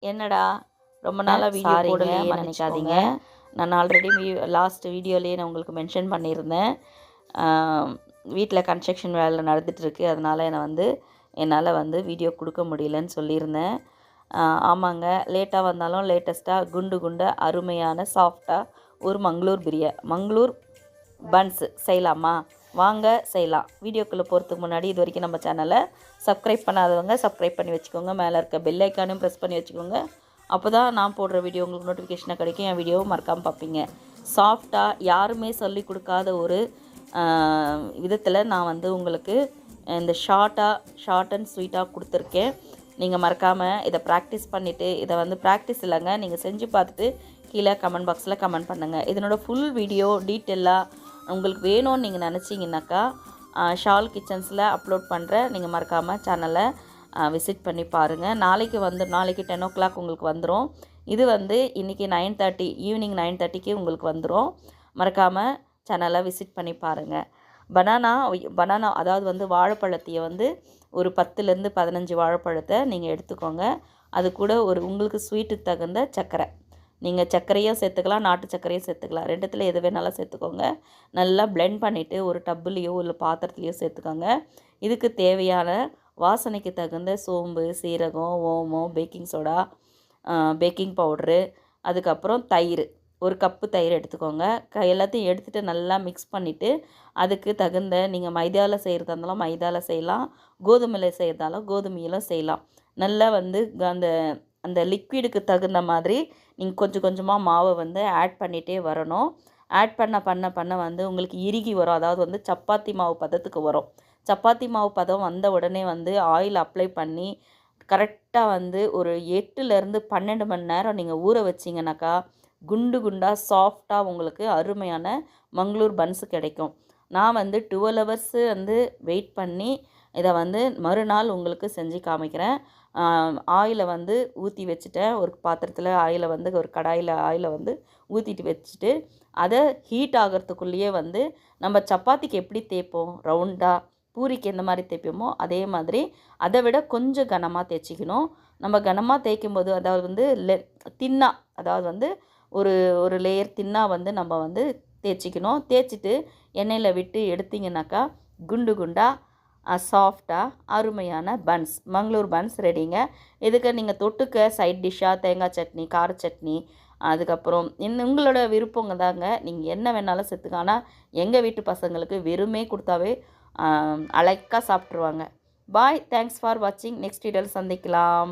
என்னடா ரொம்ப நாளாக வீடியோ போடலையே நினைக்காதீங்க. நான் ஆல்ரெடி லாஸ்ட் வீடியோலேயே நான் உங்களுக்கு மென்ஷன் பண்ணியிருந்தேன். வீட்டில் கன்ஸ்ட்ரக்ஷன் வேலை நடந்துகிட்ருக்கு, அதனால் என்னால் வீடியோ கொடுக்க முடியலன்னு சொல்லியிருந்தேன். ஆமாங்க, லேட்டாக வந்தாலும் லேட்டஸ்ட்டாக குண்டு குண்டு அருமையான சாஃப்டாக ஒரு மங்களூர் பன்ஸு செய்யலாமா? வாங்க செய்யலாம். வீடியோக்குள்ளே போகிறதுக்கு முன்னாடி இது வரைக்கும் நம்ம சேனலை சப்ஸ்கிரைப் பண்ணாதவங்க சப்ஸ்கிரைப் பண்ணி வச்சுக்கோங்க. மேலே இருக்க பெல் ஐக்கானும் ப்ரெஸ் பண்ணி வச்சுக்கோங்க. அப்போ தான் நான் போடுற வீடியோ உங்களுக்கு நோட்டிஃபிகேஷனாக கிடைக்கும். என் வீடியோவும் மறக்காமல் பார்ப்பீங்க. சாஃப்டாக யாருமே சொல்லி கொடுக்காத ஒரு விதத்தில் நான் உங்களுக்கு இந்த ஷார்ட் அண்ட் ஸ்வீட்டாக கொடுத்துருக்கேன். நீங்கள் மறக்காமல் இதை ப்ராக்டிஸ் பண்ணிவிட்டு, இதை ப்ராக்டிஸ் இல்லைங்க, நீங்கள் செஞ்சு பார்த்துட்டு கீழே கமெண்ட் பாக்ஸில் கமெண்ட் பண்ணுங்கள். இதனோட ஃபுல் வீடியோ டீட்டெயிலாக உங்களுக்கு வேணும்னு நீங்கள் நினச்சிங்கனாக்கா ஷால் கிச்சன்ஸில் அப்லோட் பண்ணுறேன். நீங்கள் மறக்காமல் சேனலை விசிட் பண்ணி பாருங்கள். நாளைக்கு 10 o'clock உங்களுக்கு வந்துடும். இது இன்றைக்கி 9:30 ஈவினிங் 9:30க்கு உங்களுக்கு வந்துடும். மறக்காமல் சேனலை விசிட் பண்ணி பாருங்கள். பனானா அதாவது வாழைப்பழத்தையை ஒரு 10லேருந்து 15 வாழைப்பழத்தை நீங்கள் எடுத்துக்கோங்க. அது கூட உங்களுக்கு ஸ்வீட்டுக்கு தகுந்த சர்க்கரை, நீங்கள் சர்க்கரையும் சேர்த்துக்கலாம், நாட்டு சர்க்கரையும் சேர்த்துக்கலாம். ரெண்டுத்தில் எது வேணாலும் சேர்த்துக்கோங்க. நல்லா பிளெண்ட் பண்ணிவிட்டு ஒரு டப்புலேயோ இல்லை பாத்திரத்துலையோ சேர்த்துக்கோங்க. இதுக்கு தேவையான வாசனைக்கு தகுந்த சோம்பு, சீரகம், ஓமம், பேக்கிங் சோடா, பேக்கிங் பவுட்ரு, அதுக்கப்புறம் தயிர், ஒரு கப்பு தயிர் எடுத்துக்கோங்க. எல்லாத்தையும் எடுத்துகிட்டு நல்லா மிக்ஸ் பண்ணிவிட்டு அதுக்கு தகுந்த நீங்கள் மைதாவில் செய்கிறதா இருந்தாலும் மைதாவில் செய்யலாம், கோதுமையில் செய்கிறதாலும் கோதுமையிலும் செய்யலாம். நல்லா அந்த அந்த லிக்விடுக்கு தகுந்த மாதிரி நீங்கள் கொஞ்சம் கொஞ்சமாக மாவை ஆட் பண்ணிகிட்டே வரணும். ஆட் பண்ண உங்களுக்கு இறுகி வரும். அதாவது சப்பாத்தி மாவு பதத்துக்கு வரும். சப்பாத்தி மாவு பதம் வந்த உடனே ஆயில் அப்ளை பண்ணி கரெக்டாக ஒரு 8லேருந்து 12 மணி நேரம் நீங்கள் ஊற வச்சிங்கனாக்கா குண்டு குண்டாக சாஃப்டாக உங்களுக்கு அருமையான மங்களூர் பன்ஸு கிடைக்கும். நான் 12 hours வெயிட் பண்ணி இதை மறுநாள் உங்களுக்கு செஞ்சு காமிக்கிறேன். ஆயிலை ஊற்றி வச்சுட்டேன். ஒரு பாத்திரத்தில் ஆயிலை ஒரு கடாயில் ஆயிலை ஊற்றிட்டு வச்சுட்டு அதை ஹீட் ஆகிறதுக்குள்ளேயே நம்ம சப்பாத்திக்கு எப்படி தேய்ப்போம், ரவுண்டாக பூரிக்கு எந்த மாதிரி தேய்ப்போமோ அதே மாதிரி அதை விட கொஞ்சம் கனமாக தேய்ச்சிக்கணும். நம்ம கனமாக தேய்க்கும் போது அதாவது தின்னா, அதாவது ஒரு லேயர் தின்னா நம்ம தேய்ச்சிக்கணும். தேய்ச்சிட்டு எண்ணெயில் விட்டு எடுத்திங்கனாக்கா குண்டு குண்டாக சாஃப்டாக அருமையான பன்ஸ், மங்களூர் பன்ஸ் ரெடிங்க. இதுக்கு நீங்கள் தொட்டுக்க சைட் டிஷ்ஷாக தேங்காய் சட்னி, கார சட்னி, அதுக்கப்புறம் உங்களோட விருப்பங்க தாங்க, நீங்கள் என்ன வேணாலும் சேர்த்துக்க. ஆனால் எங்கள் வீட்டு பசங்களுக்கு வெறுமே கொடுத்தாவே அழைக்காக சாப்பிட்ருவாங்க. பாய், தேங்க்ஸ் ஃபார் வாட்சிங். நெக்ஸ்ட் வீடியோவில் சந்திக்கலாம்.